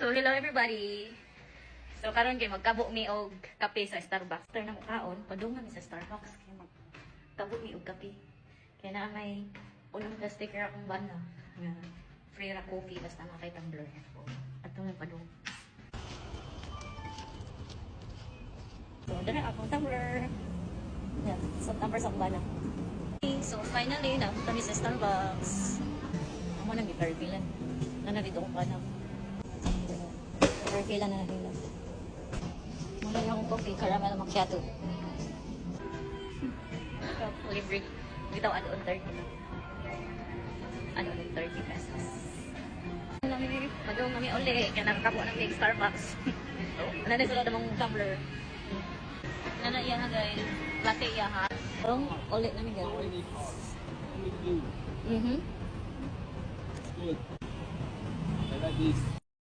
So hello everybody. So karon kay magkabo mi og kape sa Starbucks. After nang kaon, padung mi sa Starbucks kay magkabo mi og kape. Kaya na may unang sticker akong bana nga free ra coffee basta makay tumbler. Ato mo padung. So dara akong tumbler. Yeah, so tumbler sa bana. So finally na kami sa Starbucks. Amo nang gitarbilan. Na dito ko kanang kailan na nila. Muna yung coffee, caramel macchiato. Libre. Bitaw ano 30 na. Ano 30 pesos. Madung kami uli. Kaya nakakapo ng big Starbucks. Ano na sila namang tumbler. Ano na iya na guys. Latte iya ha. Ang ulit namin gano'n. Good. I like this.